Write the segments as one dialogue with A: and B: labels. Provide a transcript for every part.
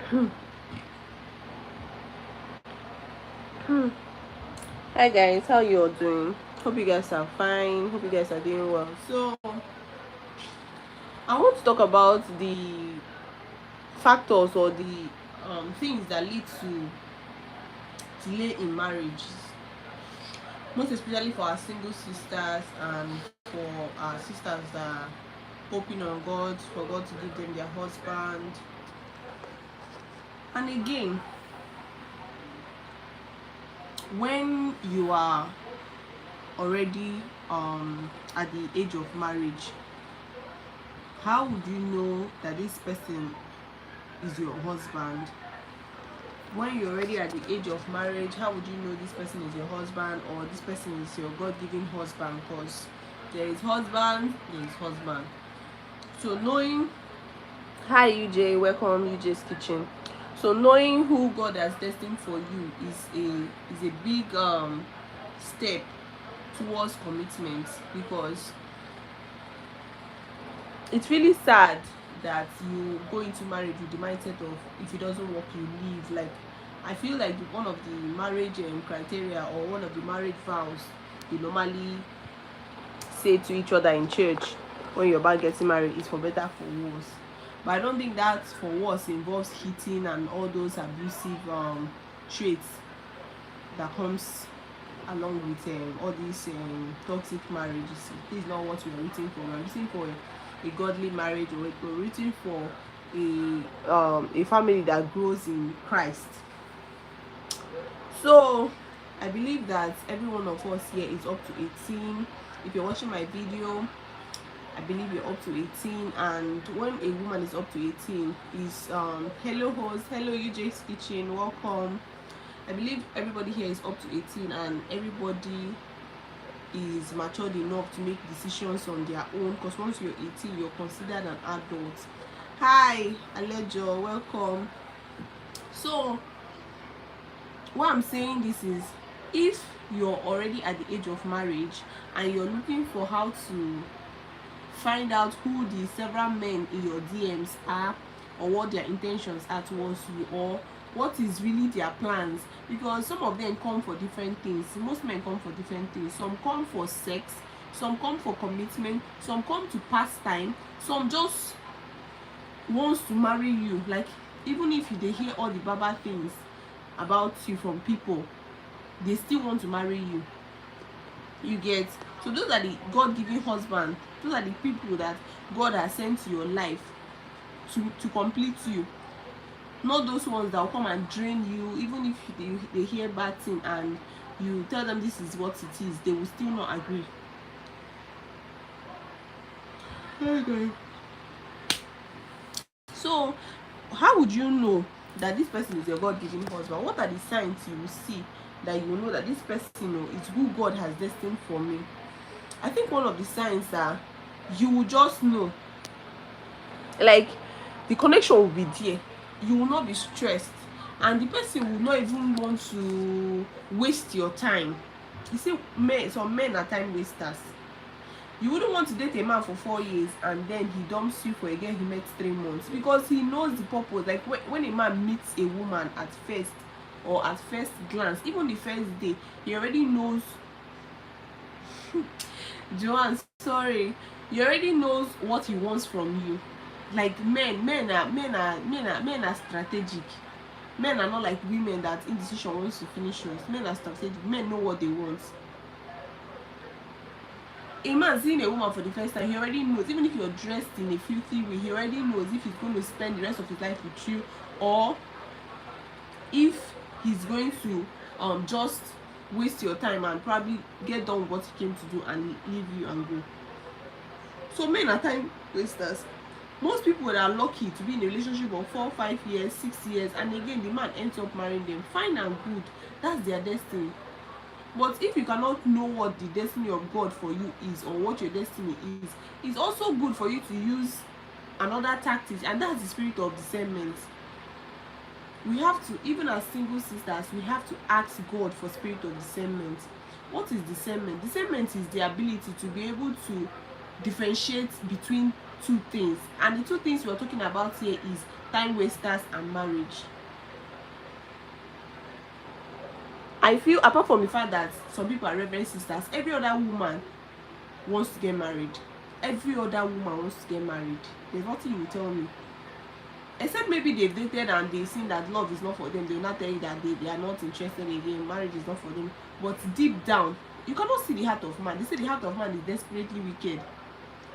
A: Hi guys, how you all doing? Hope you guys are fine. Hope you guys are doing well. So I want to talk about the factors or the things that lead to delay in marriage, most especially for our single sisters and for our sisters that are hoping on God for God to give them their husband. And again, when you are already at the age of marriage, how would you know that this person is your husband? When you're already at the age of marriage, how would you know this person is your husband or this person is your God-given husband? Because there is husband, there is husband. So knowing, hi UJ, welcome UJ's kitchen. So knowing who God has destined for you is a big step towards commitment, because it's really sad that you go into marriage with the mindset of if it doesn't work you leave. Like, I feel like one of the marriage criteria or one of the marriage vows you normally say to each other in church when you're about getting married is for better, for worse. But I don't think that for worse involves hitting and all those abusive traits that comes along with all these toxic marriages. This is not what we are rooting for. We are rooting for a godly marriage, or we're rooting for a family that grows in Christ. So I believe that every one of us here is up to 18. If you're watching my video, I believe you're up to 18. And when a woman is up to 18, is hello host, hello UJ's kitchen, welcome. I believe everybody here is up to 18 and everybody is matured enough to make decisions on their own, because once you're 18 you're considered an adult. Hi Alejo, welcome. So what I'm saying this is, if you're already at the age of marriage and you're looking for how to find out who the several men in your DMs are, or what their intentions are towards you, or what is really their plans, because some of them come for different things. Most men come for different things. Some come for sex, some come for commitment, some come to pass time, some just wants to marry you. Like, even if they hear all the bad things about you from people, they still want to marry you. You get? So those are the God-given husband. Those are the people that God has sent to your life to complete you. Not those ones that will come and drain you. Even if they hear bad thing and you tell them this is what it is, they will still not agree. Okay. So how would you know that this person is your God-given husband? What are the signs you will see that you will know that this person is who God has destined for me? I think one of the signs are you will just know, like, the connection will be there. You will not be stressed, and the person will not even want to waste your time. You see, some men are time wasters. You wouldn't want to date a man for 4 years and then he dumps you for a girl he met 3 months, because he knows the purpose. Like, when a man meets a woman at first, or at first glance, even the first day, he already knows Joanne, sorry, he already knows what he wants from you. Like, men are strategic. Men are not like women that indecision wants to finish us. Men are strategic. Men know what they want. A man seeing a woman for the first time, he already knows. Even if you're dressed in a filthy way, he already knows if he's going to spend the rest of his life with you, or if he's going to just waste your time and probably get done with what he came to do and leave you and go. So men are time wasters. Most people that are lucky to be in a relationship of 4, 5 years, 6 years, and again the man ends up marrying them, fine and good, that's their destiny. But if you cannot know what the destiny of God for you is, or what your destiny is, it's also good for you to use another tactic, and that's the spirit of discernment. We have to, even as single sisters, we have to ask God for spirit of discernment. What is discernment? Discernment is the ability to be able to differentiate between two things, and the two things we're talking about here is time wasters and marriage. I feel, apart from the fact that some people are reverend sisters, every other woman wants to get married. Every other woman wants to get married. There's nothing you will tell me, except maybe they've dated and they've seen that love is not for them. They will not tell you that they are not interested again, marriage is not for them. But deep down, you cannot see the heart of man. They say the heart of man is desperately wicked.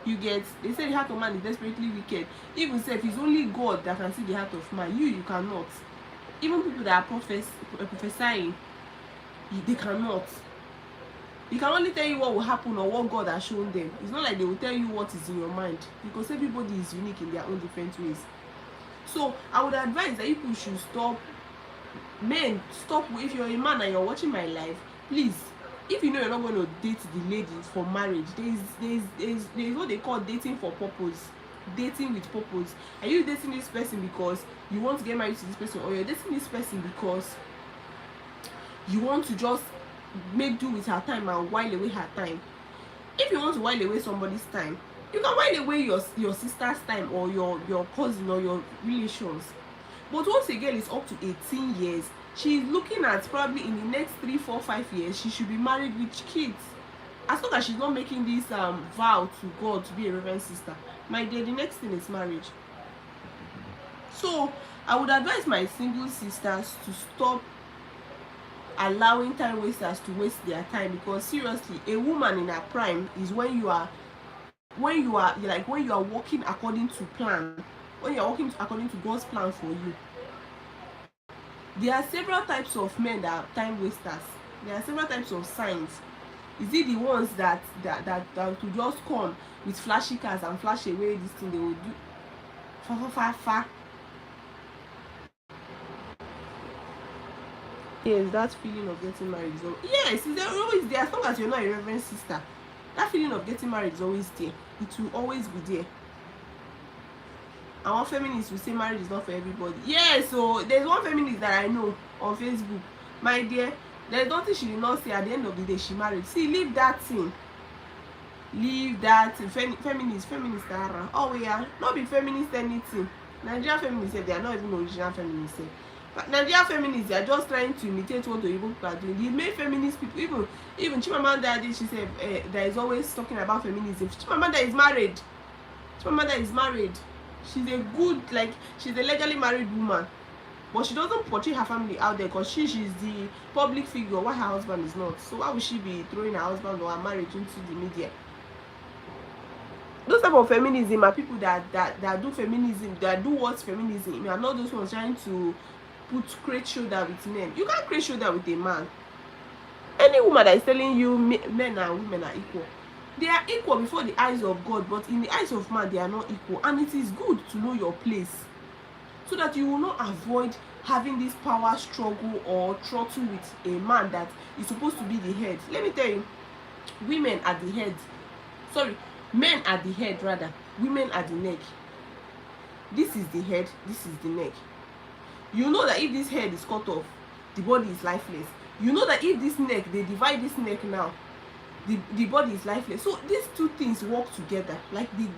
A: You get, they say the heart of man is desperately wicked. Even if it's only God that can see the heart of man, you cannot. Even people that are prophesying, they cannot. They can only tell you what will happen or what God has shown them. It's not like they will tell you what is in your mind, because everybody is unique in their own different ways. So I would advise that people should stop. Men, stop. If you're a man and you're watching my life, please, if you know you're not going to date the lady for marriage, there's what they call dating for purpose. Dating with purpose. Are you dating this person because you want to get married to this person, or you're dating this person because you want to just make do with her time and while away her time? If you want to while away somebody's time, you can while away your sister's time, or your cousin, or your relations. But once a girl is up to 18 years, she's looking at probably in the next 3, 4, 5 years she should be married with kids. As long as she's not making this vow to God to be a reverend sister, my dear, the next thing is marriage. So I would advise my single sisters to stop allowing time wasters to waste their time, because seriously, a woman in her prime is when you are working according to plan, when you're working according to God's plan for you. There are several types of men that are time wasters. There are several types of signs. Is it the ones that will just come with flashy cars and flash away this thing? They will do fa. Yes, that feeling of getting married is always, yes, it's always there. As long as you're not a reverend sister, that feeling of getting married is always there. It will always be there. Our feminists will say marriage is not for everybody. Yes, so there's one feminist that I know on Facebook. My dear, there's nothing she did not say. At the end of the day, she married. See, leave that thing. Leave that thing. Feminist. Oh, we are not be feminist anything. Nigerian feminists, they are not even original feminists. But Nigerian feminists, they are just trying to imitate what the Igbo people are doing. The main feminist people, even Chimamanda, she said that is always talking about feminism. Chimamanda is married. She's a good, she's a legally married woman, but she doesn't portray her family out there, because she's the public figure while her husband is not. So why would she be throwing her husband or her marriage into the media? Those type of feminism are people that do feminism, that do what's feminism. You are not those ones trying to create shoulder with men. You can't create shoulder with a man. Any woman that is telling you men and women are equal, they are equal before the eyes of God, but in the eyes of man, they are not equal. And it is good to know your place, so that you will not avoid having this power struggle or throttle with a man that is supposed to be the head. Let me tell you, women are the head. Sorry, men are the head rather. Women are the neck. This is the head, this is the neck. You know that if this head is cut off, the body is lifeless. You know that if this neck, they divide this neck now, the body is lifeless. So these two things work together,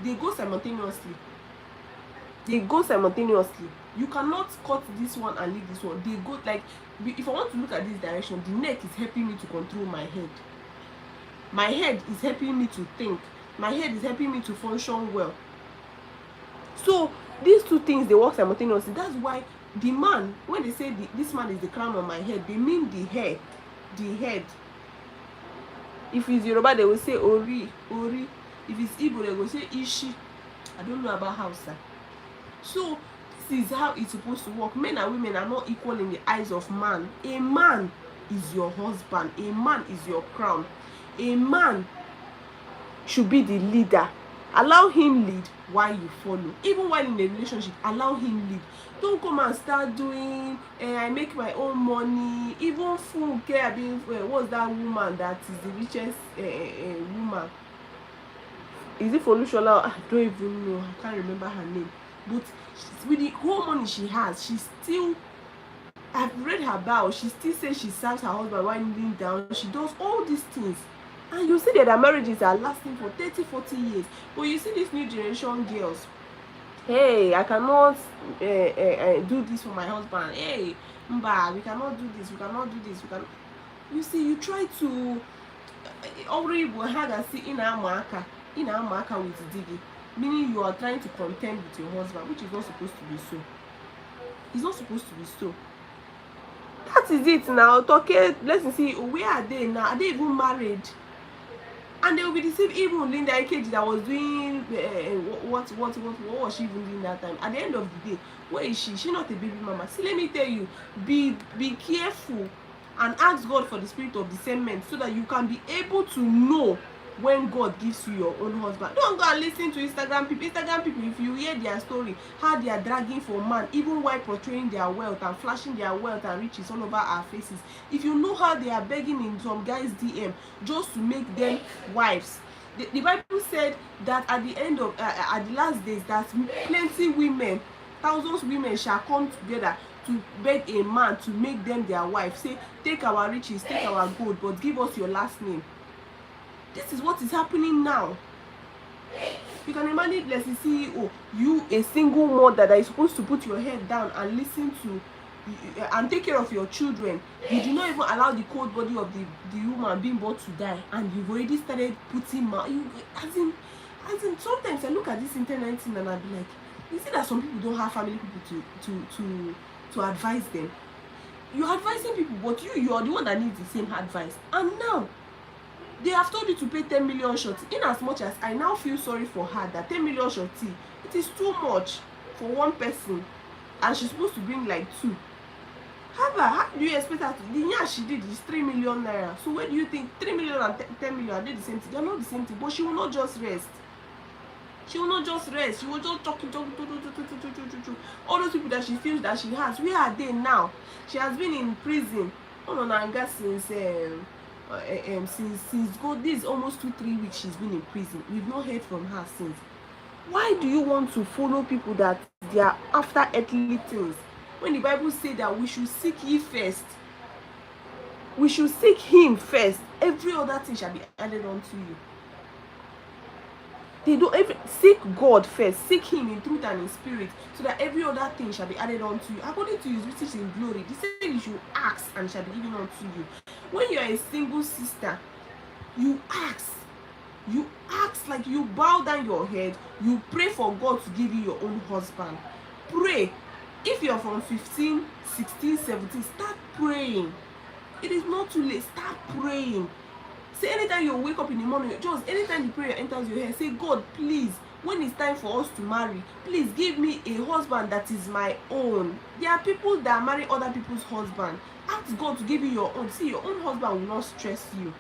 A: they go simultaneously. You cannot cut this one and leave this one. They go if I want to look at this direction, the neck is helping me to control my head. My head is helping me to think. My head is helping me to function well. So these two things, they work simultaneously. That's why the man, when they say this man is the crown on my head, they mean the hair, the head. If it's Yoruba, they will say Ori. If it's Igbo, they will say Ishi. I don't know about Hausa. So this is how it's supposed to work. Men and women are not equal in the eyes of man. A man is your husband. A man is your crown. A man should be the leader. Allow him lead while you follow. Even while in a relationship, allow him lead. Don't come and start doing I make my own money. Even fool care being what's that woman that is the richest woman? Is it Folushola? I don't even know. I can't remember her name. But with the whole money she has, she still, I've read her bio, she still says she serves her husband while kneeling down. She does all these things. And you see that their marriages are lasting for 30-40 years. But you see these new generation girls, hey, I cannot do this for my husband. Hey, mba, we cannot do this, we cannot do this, we cannot. You see, you try to already had a see in Amaka with Digi, meaning you are trying to contend with your husband, which is not supposed to be so. It's not supposed to be so. That is it now. Okay, let's see, where are they now? Are they even married? And they will be deceived. Even Linda Ikeji that was doing what was she even doing that time? At the end of the day, where is she? She not a baby mama. See, let me tell you, be careful and ask God for the spirit of discernment so that you can be able to know when God gives you your own husband. Don't go and listen to Instagram people. If you hear their story, how they are dragging for man, even while portraying their wealth and flashing their wealth and riches all over our faces. If you know how they are begging in some guys' DM just to make them wives. The Bible said that at the end of at the last days, that plenty women, thousands of women shall come together to beg a man to make them their wife. Say, take our riches, take our gold, but give us your last name. This is what is happening now. You can imagine, let's see, oh, you a single mother that is supposed to put your head down and listen to and take care of your children. You do not even allow the cold body of the woman being born to die, and you've already started putting as in sometimes I look at this internet thing and I'll be like, you see that some people don't have family people to advise them. You're advising people, but you are the one that needs the same advice. And now they have told you to pay 10 million shorty. In as much as I now feel sorry for her, that 10 million shorty, it is too much for one person, and she's supposed to bring like 2. How do you expect her to? The year she did is 3 million naira. So where do you think 3 million and 10 million are they the same thing? They're not the same thing. But she will not just rest. She will not just rest. She will just talk. All those people that she feels that she has, where are they now? She has been in prison on Nanga since this almost 2-3 weeks she's been in prison. We've not heard from her since. Why do you want to follow people that they are after earthly things, when the Bible says that we should seek ye first? We should seek him first. Every other thing shall be added unto you. They don't seek God first. Seek him in truth and in spirit, so that every other thing shall be added unto you according to his riches in glory. He said you should ask and shall be given unto you. When you are a single sister, you ask like you bow down your head, you pray for God to give you your own husband. Pray. If you're from 15, 16, 17, start praying. It is not too late. Start praying. Say, anytime you wake up in the morning, just anytime the prayer enters your head, say, God, please, when it's time for us to marry, please give me a husband that is my own. There are people that marry other people's husband. Ask God to give you your own. See, your own husband will not stress you.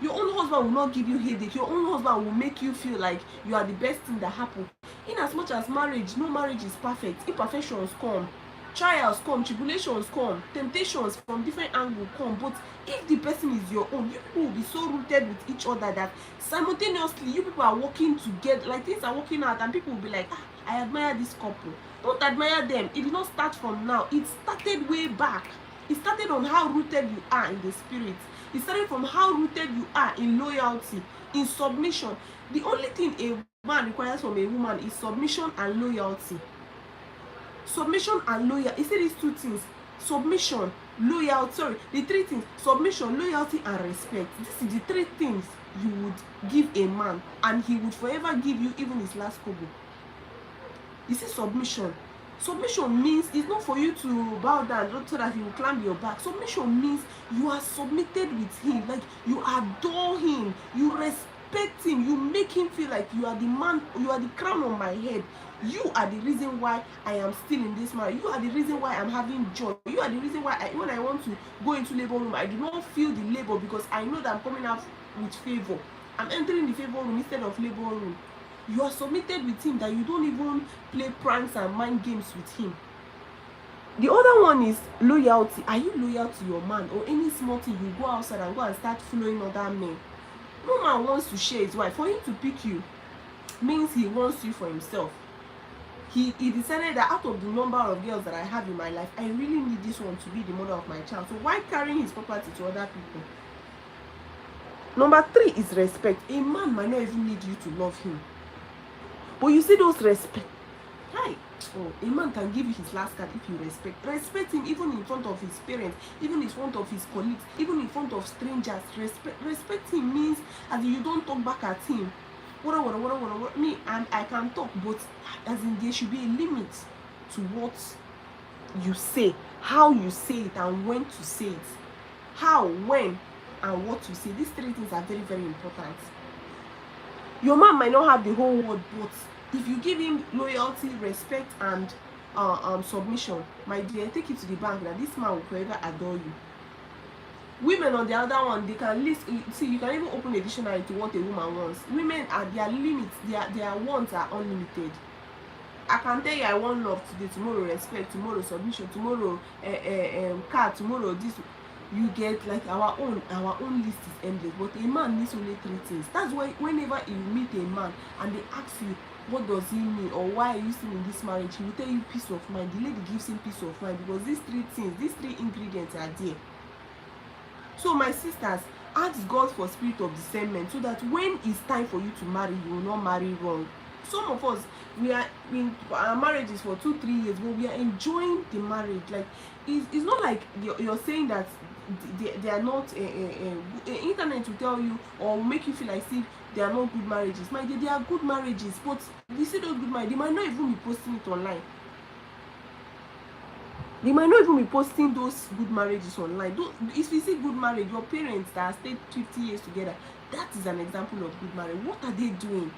A: Your own husband will not give you headache. Your own husband will make you feel like you are the best thing that happened. In as much as marriage, no marriage is perfect. Imperfections come, trials come, tribulations come, temptations from different angles come. But if the person is your own, you people will be so rooted with each other that simultaneously you people are working together, like things are working out, and people will be like, I admire this couple. Don't admire them. It did not start from now. It started way back. It started on how rooted you are in the spirit. It started from how rooted you are in loyalty, in submission. The only thing a man requires from a woman is submission and loyalty. Submission and loyalty. He said these 2 things. Submission, loyalty. The 3 things. Submission, loyalty, and respect. This is the 3 things you would give a man, and he would forever give you even his last kobo. You see, submission. Submission means it's not for you to bow down so that he will climb your back. Submission means you are submitted with him, like you adore him, you respect him, you make him feel like you are the man, you are the crown on my head. You are the reason why I am still in this marriage. You are the reason why I'm having joy. You are the reason why when I want to go into labor room, I do not feel the labor, because I know that I'm coming out with favor. I'm entering the favor room instead of labor room. You are submitted with him, that you don't even play pranks and mind games with him. The other one is loyalty. Are you loyal to your man? Or any small thing, you go outside and go and start following other men? No man wants to share his wife. For him to pick you means he wants you for himself. He decided that out of the number of girls that I have in my life, I really need this one to be the mother of my child. So why carrying his property to other people? Number 3 is respect. A man might not even need you to love him, but you see those respect. Hi. Oh, a man can give you his last card if you respect him, even in front of his parents, even in front of his colleagues, even in front of strangers. Respect him means as you don't talk back at him. What me, and I can talk, but as in there should be a limit to what you say, how you say it, and when to say it. How, when, and what you say. These 3 things are very, very important. Your man might not have the whole world, but if you give him loyalty, respect, and submission, my dear, take it to the bank that this man will forever adore you. Women, on the other one, they can list. See, you can even open a dictionary to what a woman wants. Women are their limits. Their wants are unlimited. I can tell you, I want love today, tomorrow respect, tomorrow submission, tomorrow car, tomorrow this. You get like our own list is endless. But a man needs only 3 things. That's why whenever you meet a man and they ask you what does he mean or why are you still in this marriage, he will tell you peace of mind. The lady gives him peace of mind because these 3 things, these 3 ingredients are there. So my sisters, ask God for spirit of discernment so that when it's time for you to marry, you will not marry wrong. Some of us, we are in our marriages for 2-3 years, but we are enjoying the marriage. Like it's not like you're saying that they are not. Internet will tell you or make you feel like see they are not good marriages. They are good marriages, but you see those good marriages, they might not even be posting it online. They might not even be posting those good marriages online. If you see good marriage, your parents that stayed 50 years together, that is an example of good marriage. What are they doing?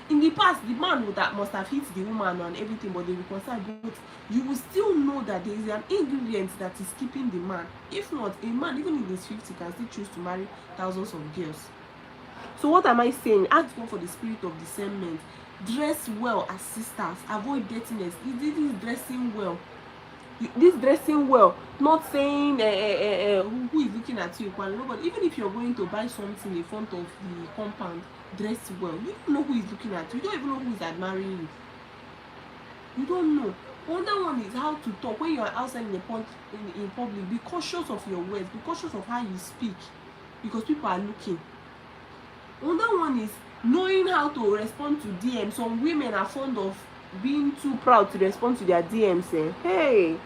A: In the past, the man that must have hit the woman and everything, but they reconcile. But you will still know that there is an ingredient that is keeping the man. If not, a man, even in his 50s, can still choose to marry thousands of girls. So what am I saying? Ask God for the spirit of discernment. Dress well as sisters. Avoid dirtiness. This is dressing well. This dressing well, not saying who is looking at you. Nobody. Even if you're going to buy something in front of the compound, dress well. You don't know who is looking at you. You don't even know who is admiring you. You don't know. Another one is how to talk when you are outside in public. Be cautious of your words. Be cautious of how you speak, because people are looking. Another one is knowing how to respond to DMs. Some women are fond of being too proud to respond to their DMs. Hey,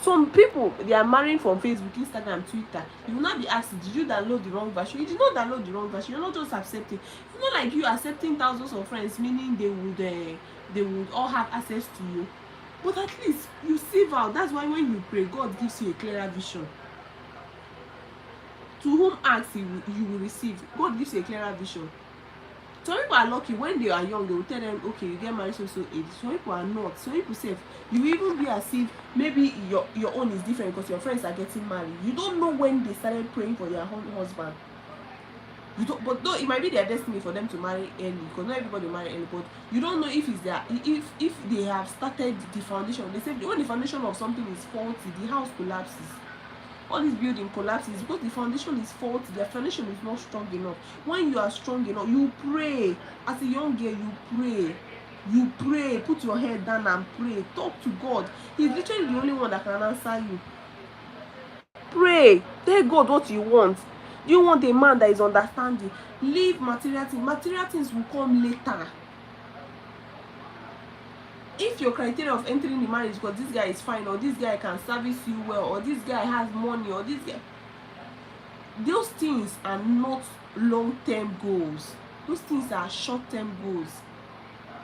A: some people, they are marrying from Facebook, Instagram, Twitter. You will not be asked, did you download the wrong version? You did not download the wrong version. You're not just accepting. It's not like you accepting thousands of friends, meaning they would all have access to you. But at least you see out. That's why when you pray, God gives you a clearer vision. To whom asks, you will receive. God gives you a clearer vision. Some people are lucky when they are young, they will tell them, okay, you get married so age. Some people are not. Some people say you even be as if maybe your own is different because your friends are getting married. You don't know when they started praying for their own husband. You don't, but though it might be their destiny for them to marry early, because not everybody marry early, but you don't know if it's their if they have started the foundation. They say when the foundation of something is faulty, the house collapses. All this building collapses because the foundation is faulty. The foundation is not strong enough. When you are strong enough, you pray. As a young girl, you pray. Put your head down and pray. Talk to God. He's literally the only one that can answer you. Pray. Tell God what you want. Do you want a man that is understanding? Leave material things. Material things will come later. If your criteria of entering the marriage because this guy is fine, or this guy can service you well, or this guy has money, or this guy, those things are not long-term goals. Those things are short-term goals.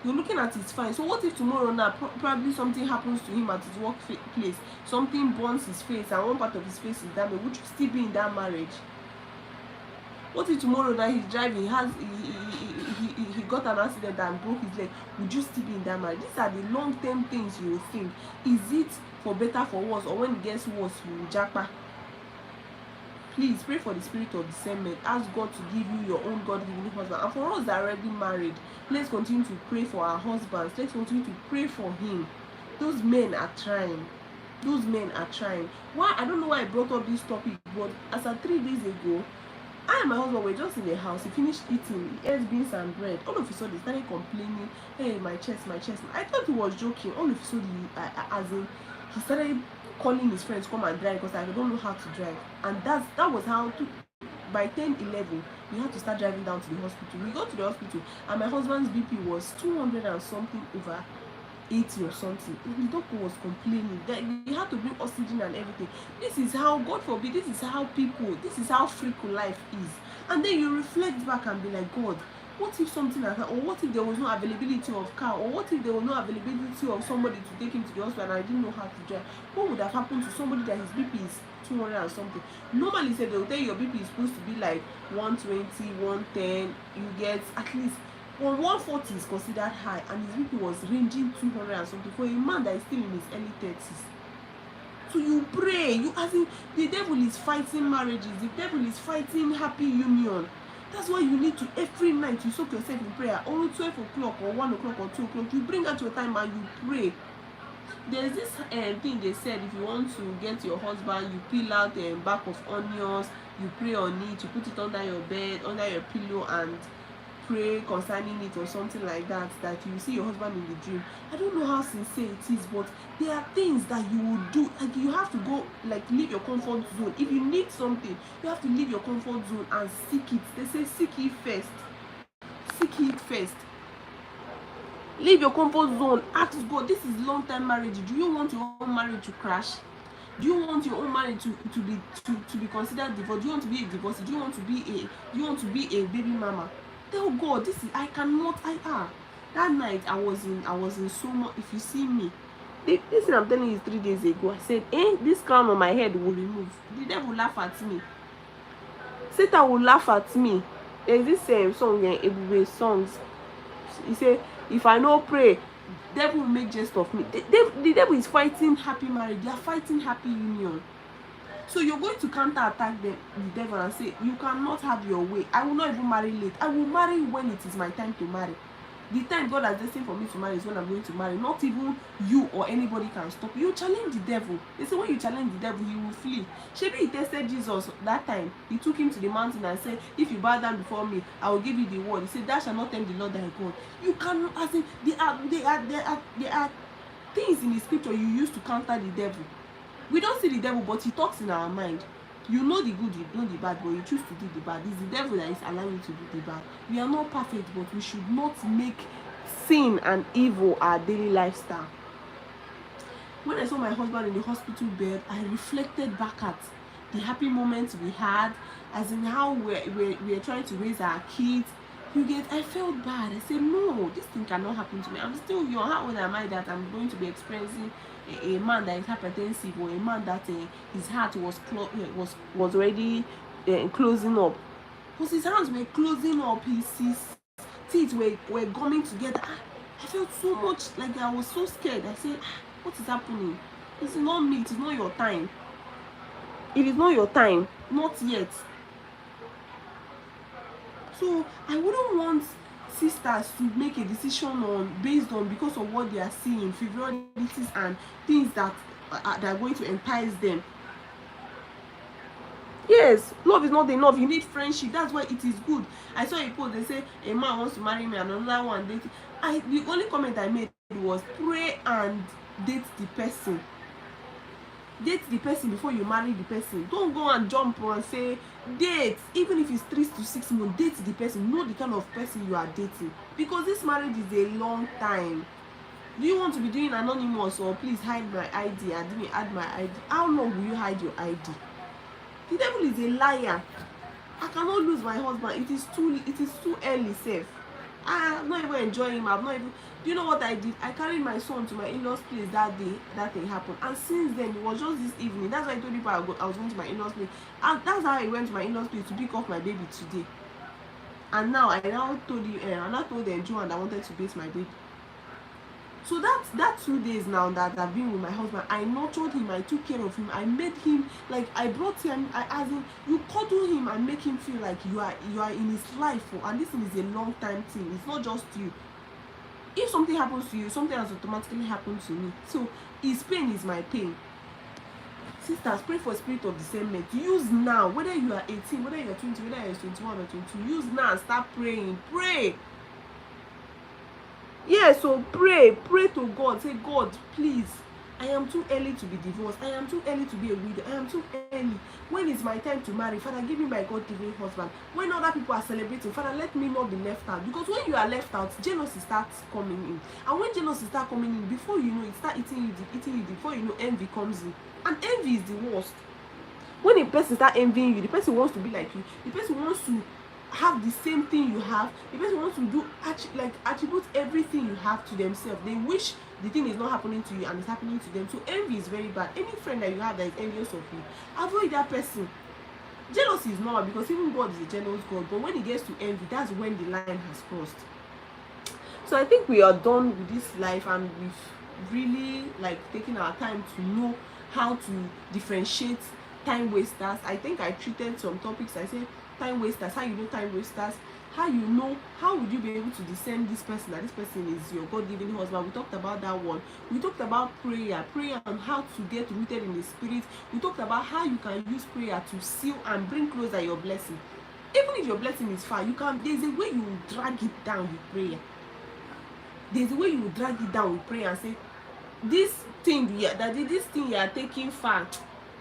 A: You're looking at it's fine. So what if tomorrow now probably something happens to him at his workplace, something burns his face and one part of his face is damaged? Would you still be in that marriage? What if tomorrow that he's driving, he got an accident and broke his leg? Would you still be in that marriage? These are the long-term things you will think. Is it for better, for worse, or when it gets worse, you will japa? Please pray for the spirit of discernment. Ask God to give you your own God-given husband. And for us that are already married, let's continue to pray for our husbands. Let's continue to pray for him. Those men are trying. Those men are trying. Why? I don't know why I brought up this topic, but as of 3 days ago, I and my husband were just in the house. He finished eating. He ate beans and bread. All of a sudden, he started complaining. Hey, my chest, my chest. I thought he was joking. All of a sudden, as in, he started calling his friends come and drive because I don't know how to drive. And that was how to. by 10, 11, we had to start driving down to the hospital. We got to the hospital and my husband's BP was 200 and something over 80 or something. The doctor was complaining that they had to bring oxygen and everything. This is how, God forbid, this is how freaking life is. And then you reflect back and be like, God, what if something like that, or what if there was no availability of car, or what if there was no availability of somebody to take him to the hospital and I didn't know how to drive? What would have happened to somebody that his BP is 200 and something? Normally said they'll tell you your BP is supposed to be like 120, 110. You get at least 140 is considered high, and his BP was ranging 200 and something for a man that is still in his early 30s. So you pray, you as in the devil is fighting marriages, the devil is fighting happy union. That's why you need to, every night you soak yourself in prayer. Only 12 o'clock or 1 o'clock or 2 o'clock, you bring out your time and you pray. There's this thing they said, if you want to get your husband, you peel out the back of onions, you pray on it, you put it under your bed, under your pillow, and pray concerning it or something like that, that you see your husband in the dream. I don't know how sincere it is, but there are things that you will do. Like you have to go, like, leave your comfort zone. If you need something, you have to leave your comfort zone and seek it. They say seek it first. Seek it first. Leave your comfort zone. Ask God, this is long-term marriage. Do you want your own marriage to crash? Do you want your own marriage to be considered divorce? Do you want to be a divorcee? Do you want to be a baby mama? Tell God, this is, I cannot, that night I was in so much. If you see me, this thing I'm telling you 3 days ago, I said, this crown on my head will remove. The devil will laugh at me. Satan will laugh at me. There's this same song, Ebube songs. He said, if I no pray, devil will make jest of me. The devil is fighting happy marriage. They are fighting happy union. So you're going to counter-attack the devil and say, you cannot have your way. I will not even marry late. I will marry when it is my time to marry. The time God has destined for me to marry is when I'm going to marry. Not even you or anybody can stop you. You challenge the devil. They say when you challenge the devil, he will flee. Maybe he tested Jesus that time. He took him to the mountain and said, if you bow down before me, I will give you the word. He said, thou shalt not tempt the Lord thy God. You cannot, as in, there are things in the scripture you use to counter the devil. We don't see the devil, but he talks in our mind. You know the good, you know the bad, but you choose to do the bad. It's the devil that is allowing you to do the bad. We are not perfect, but we should not make sin and evil our daily lifestyle. When I saw my husband in the hospital bed, I reflected back at the happy moments we had, as in how we're trying to raise our kids. I felt bad. I said, no, this thing cannot happen to me. I'm still young. How old am I that I'm going to be experiencing a man that is hypertensive, or a man that his heart was already closing up? Because his hands were closing up, his teeth were coming together. I felt so much like I was so scared. I said, what is happening? This is not me. It is not your time. It is not your time. Not yet. So I wouldn't want sisters to make a decision based on because of what they are seeing, frivolities and things that are going to entice them. Yes, love is not enough. You need friendship. That's why it is good. I saw a post. They say a man wants to marry me and another one dating. The only comment I made was pray and date the person. Date the person before you marry the person. Don't go and jump and say date. Even if it's 3 to 6 months, date the person. Know the kind of person you are dating, because this marriage is a long time. Do you want to be doing anonymous, or please hide my ID and let me add my ID? How long will you hide your ID? The devil is a liar. I cannot lose my husband. It is too early, safe. I'm not even enjoying him. Do you know what I did? I carried my son to my in-laws place that day that thing happened, and since then it was just this evening. That's why I told you I was going to my in-laws place, and that's how I went to my in-laws place to pick up my baby today. And now I told them Joan I wanted to base my baby. So that's 2 days now that I've been with my husband. I nurtured him, I took care of him, I made him, like, I brought him, you cuddle him and make him feel like you are in his life. And this is a long time thing. It's not just you. If something happens to you, something has automatically happened to me. So his pain is my pain. Sisters, pray for spirit of discernment. Use now, whether you are 18, whether you are 20, whether you are 21 or 22, use now and start praying. Pray. Yeah, so pray to God. Say, God, please, I am too early to be divorced. I am too early to be a widow. I am too early. When is my time to marry? Father, give me my God-given husband. When other people are celebrating, Father, let me not be left out. Because when you are left out, jealousy starts coming in. And when jealousy starts coming in, before you know, it starts eating you deep, eating you deep. Before you know, envy comes in. And envy is the worst. When a person starts envying you, the person wants to be like you. The person wants to have the same thing you have. The person wants to do attribute everything you have to themselves. They wish the thing is not happening to you and it's happening to them. So envy is very bad. Any friend that you have that is envious of you, avoid that person. Jealousy is normal because even God is a jealous God, but when it gets to envy, that's when the line has crossed. So I think we are done with this life, and we've really taken our time to know how to differentiate time wasters. I think I treated some topics. I said time wasters, how you know time wasters, how would you be able to discern this person, that this person is your God-given husband. We talked about that one. We talked about prayer on how to get rooted in the spirit. We talked about how you can use prayer to seal and bring closer your blessing. Even if your blessing is far, there's a way you will drag it down with prayer. There's a way you will drag it down with prayer and say, this thing you are taking far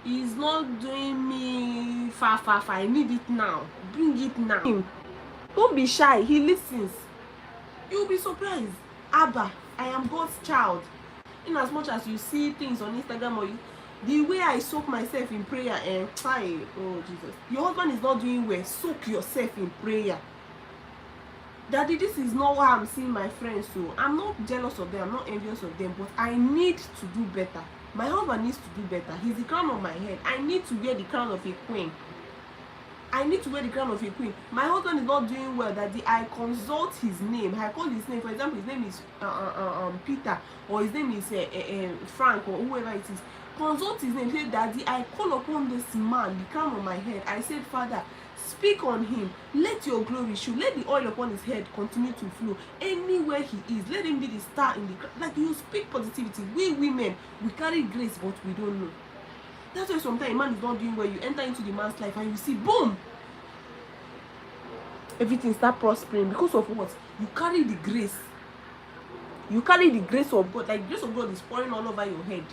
A: is not doing me far. I need it now. Bring it now. Don't be shy. He listens. You'll be surprised. Abba, I am God's child. In as much as you see things on Instagram or the way I soak myself in prayer and oh Jesus, your husband is not doing well. Soak yourself in prayer. Daddy, this is not why I'm seeing my friends. So I'm not jealous of them. I'm not envious of them. But I need to do better. My husband needs to do better. He's the crown of my head. I need to wear the crown of a queen. I need to wear the crown of a queen. My husband is not doing well. Daddy, I consult his name. I call his name. For example, his name is Peter, or his name is Frank, or whoever it is. Consult his name. Say, Daddy, I call upon this man, the crown of my head. I said, Father, speak on him. Let your glory show. Let the oil upon his head continue to flow. Anywhere he is, let him be the star in the you speak positivity. We women, we carry grace, but we don't know. That's why sometimes a man is not doing well. You enter into the man's life and you see, boom, everything start prospering because of what? You carry the grace. You carry the grace of God. Like the grace of God is pouring all over your head.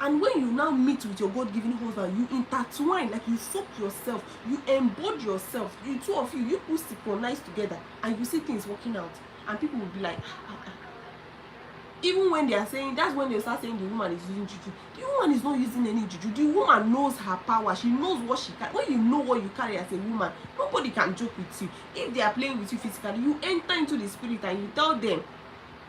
A: And when you now meet with your God-given husband, you intertwine, you soak yourself, you embody yourself. You two of you put synchronize together, and you see things working out. And people will be like, even when they are saying, that's when they start saying the woman is using juju. The woman is not using any juju. The woman knows her power. She knows what she can. When you know what you carry as a woman, nobody can joke with you. If they are playing with you physically, you enter into the spirit and you tell them,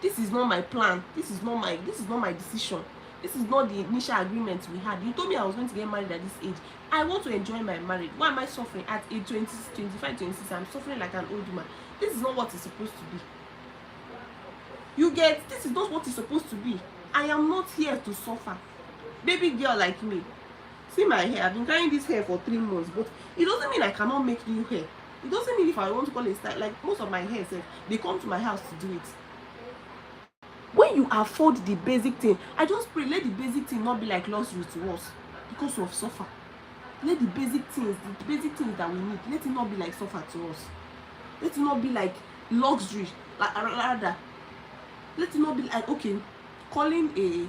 A: this is not my plan. This is not my decision. This is not the initial agreement we had. You told me I was going to get married at this age. I want to enjoy my marriage. Why am I suffering at age 20, 25, 26? I'm suffering like an old woman. This is not what it's supposed to be. This is not what it's supposed to be. I am not here to suffer. Baby girl like me. See my hair. I've been carrying this hair for 3 months, but it doesn't mean I cannot make new hair. It doesn't mean if I want to call it style. Like most of my hair, they come to my house to do it. When you afford the basic thing, I just pray, let the basic thing not be like luxury to us because of suffer. Let the basic things that we need, let it not be like suffer to us. Let it not be like luxury, rather. Let it not be like, okay, calling a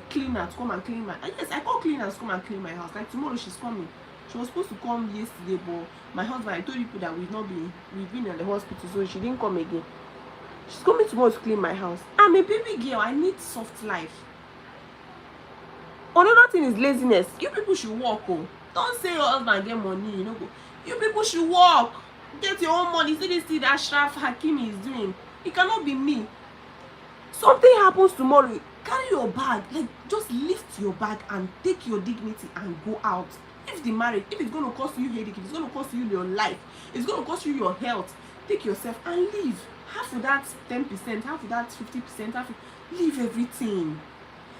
A: cleaner to come and clean my house. Yes, I call cleaners to come and clean my house. Like tomorrow she's coming. She was supposed to come yesterday, but my husband, I told people that we've been in the hospital, so she didn't come again. She's coming tomorrow to clean my house. I'm a baby girl. I need soft life. Another thing is laziness. You people should work. Don't say your husband get money. You people should work. Get your own money. See this thing that Ashraf Hakimi is doing. It cannot be me. Something happens tomorrow. Carry your bag. Just lift your bag and take your dignity and go out. If the marriage, if it's going to cost you headache, if it's going to cost you your life, it's going to cost you your health, take yourself and leave. Half of that 10%, half of that 50%, leave everything.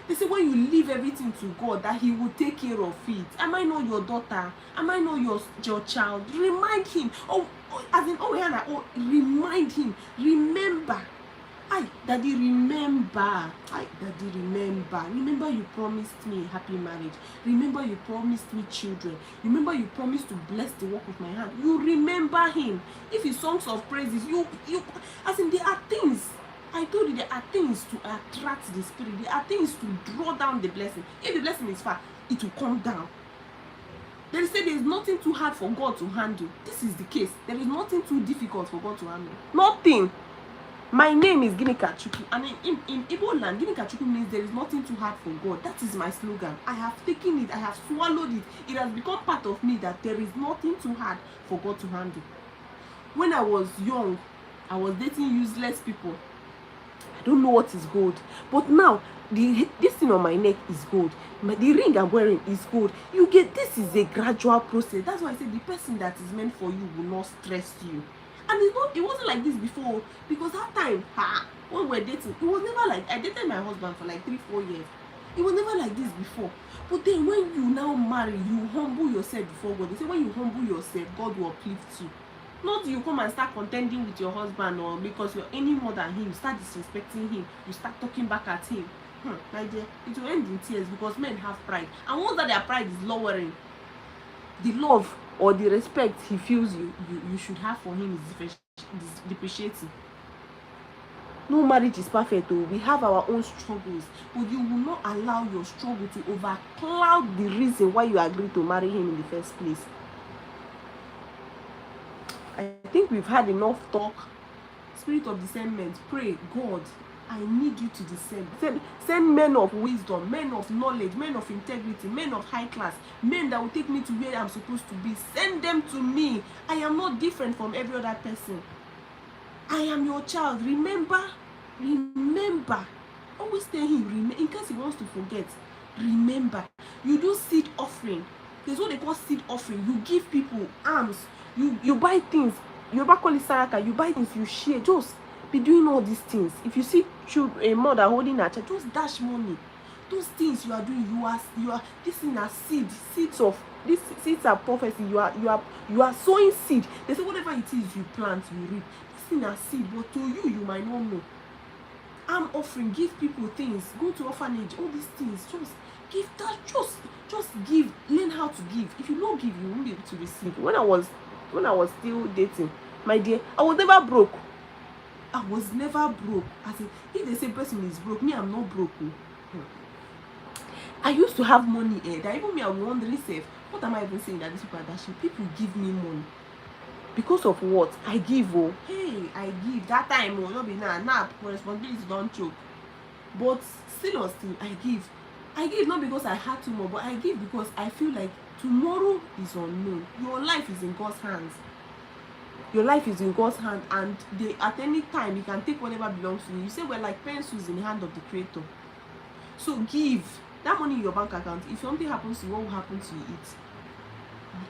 A: They say when you leave everything to God, that He will take care of it. Am I not your daughter? Am I not your child? Remind Him. Remind Him. Remember. Daddy, remember. Daddy, remember. Remember you promised me a happy marriage. Remember you promised me children. Remember you promised to bless the work of my hand. You remember Him. If His songs of praises, there are things. I told you there are things to attract the spirit. There are things to draw down the blessing. If the blessing is far, it will come down. They say there is nothing too hard for God to handle. This is the case. There is nothing too difficult for God to handle. Nothing. My name is Ginika Chukwu, and in Igbo land, Ginika Chukwu means there is nothing too hard for God. That is my slogan. I have taken it, I have swallowed it. It has become part of me that there is nothing too hard for God to handle. When I was young, I was dating useless people. I don't know what is gold, but now this thing on my neck is gold. The ring I'm wearing is gold. You get, this is a gradual process. That's why I say the person that is meant for you will not stress you. And it wasn't like this before, because that time, when we were dating, it was never like, I dated my husband for like 3-4 years. It was never like this before. But then when you now marry, you humble yourself before God. They say when you humble yourself, God will uplift you. Not you come and start contending with your husband, or because you're any more than him, start disrespecting him, you start talking back at him. My dear, it will end in tears, because men have pride. And once that their pride is lowering, the love or the respect he feels you should have for him is depreciating. No marriage is perfect, though. We have our own struggles, but you will not allow your struggle to overcloud the reason why you agreed to marry him in the first place. I think we've had enough talk. Spirit of discernment, pray, God, I need you to discern. Send men of wisdom, men of knowledge, men of integrity, men of high class, men that will take me to where I'm supposed to be. Send them to me. I am not different from every other person. I am your child. Remember. Always tell him, in case he wants to forget, remember. You do seed offering. There's what they call seed offering. You give people alms. You buy things. You call it saraka. You buy things, you share. Just be doing all these things. If you see a mother holding a child, just dash money. Those things you are doing, you are this thing are seeds are prophecy. You are sowing seed. They say whatever it is you plant, you reap. This thing are seed, but to you might not know. I'm offering, give people things, go to orphanage, all these things. Just give that. Just give. Learn how to give. If you don't give, you won't be able to receive. When I was still dating, my dear, I was never broke. As in, if they say person is broke, me, I'm not broke. I used to have money that even me, I was wondering, what am I even saying that these people are dashing? People give me money. Because of what? I give. I give. That time, not be now responsibility don't choke. But still, I give. I give not because I had to more, but I give because I feel like tomorrow is unknown. Your life is in God's hands. Your life is in God's hand, and at any time He can take whatever belongs to you. You say we're like pencils in the hand of the Creator. So give that money in your bank account. If something happens to you, what will happen to it?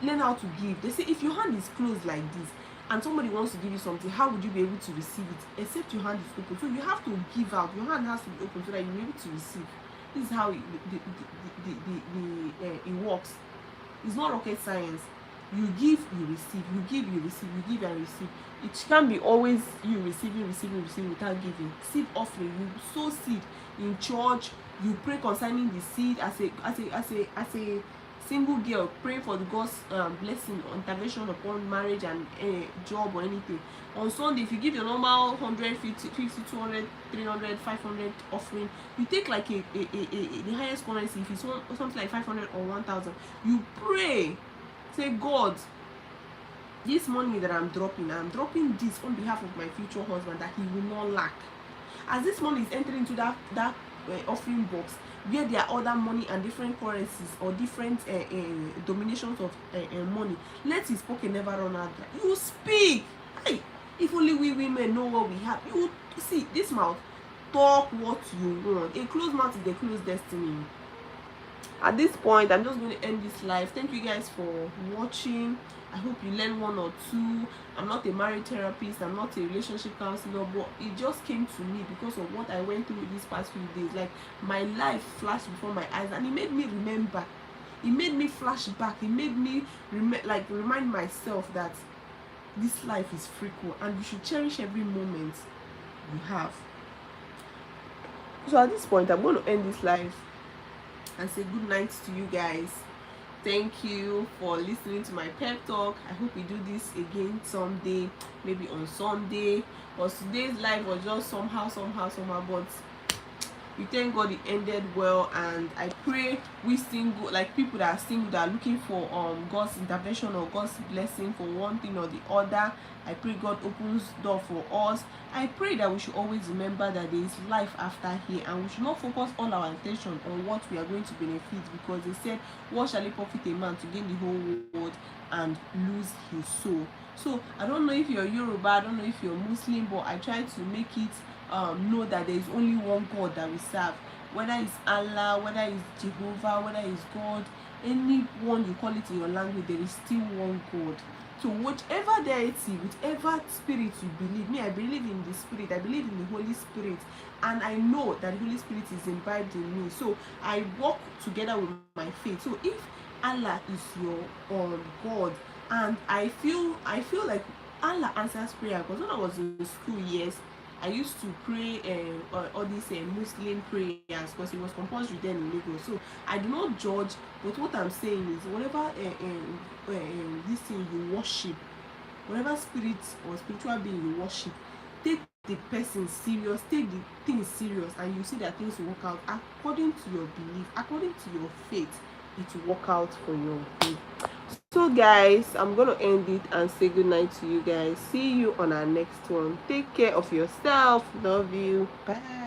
A: Learn how to give. They say if your hand is closed like this and somebody wants to give you something, how would you be able to receive it? Except your hand is open. So you have to give out. Your hand has to be open so that you'll be able to receive. This is how it works. It's not rocket science. You give, you receive. You give, you receive. You give and receive. It can't be always you receiving without giving. Seed offering. You sow seed in church. You pray concerning the seed as a single girl. Pray for the God's blessing or intervention upon marriage and job or anything. On Sunday, if you give your normal 150, 200, 300, 500 offering, you take like the highest currency. If it's something like 500 or 1,000, you pray. Say, God, this money that I'm dropping this on behalf of my future husband, that he will not lack. As this money is entering into that offering box, where there are other money and different currencies or different dominations of money, let his pocket never run out. You speak. Hey, if only we women know what we have. You see, this mouth, talk what you want. A closed mouth is a closed destiny. At this point, I'm just going to end this live. Thank you guys for watching. I hope you learned one or two. I'm not a marriage therapist. I'm not a relationship counselor, but it just came to me because of what I went through these past few days. Like, my life flashed before my eyes, and it made me remember. It made me flash back. It made me remind myself that this life is fickle, and you should cherish every moment you have. So at this point, I'm going to end this live and say good night to you guys. thank you for listening to my pep talk. I hope we do this again someday, maybe on Sunday. Or today's live was just somehow, but we thank God it ended well. And I pray we single, like people that are single, that are looking for God's intervention or God's blessing for one thing or the other, I pray God opens door for us. I pray that we should always remember that there is life after here, and we should not focus all our attention on what we are going to benefit, because they said, what shall it profit a man to gain the whole world and lose his soul? So I don't know if you're Yoruba, I don't know if you're Muslim, but I try to make it know that there is only one God that we serve. Whether it's Allah, whether it's Jehovah, whether it's God, anyone you call it in your language, there is still one God. So whatever deity, whatever spirit you believe, me, I believe in the spirit, I believe in the Holy Spirit, and I know that the Holy Spirit is imbibed in me. So I walk together with my faith. So if Allah is your God, and I feel like Allah answers prayer, because when I was in school, yes, I used to pray all these Muslim prayers, because it was compulsory then in Lagos. So I do not judge, but what I'm saying is, whatever this thing you worship, whatever spirit or spiritual being you worship, take the person serious, take the thing serious, and you see that things will work out according to your belief, according to your faith. It will work out for your good. So guys, I'm gonna end it and say good night to you guys. See you on our next one. Take care of yourself. Love you. Bye.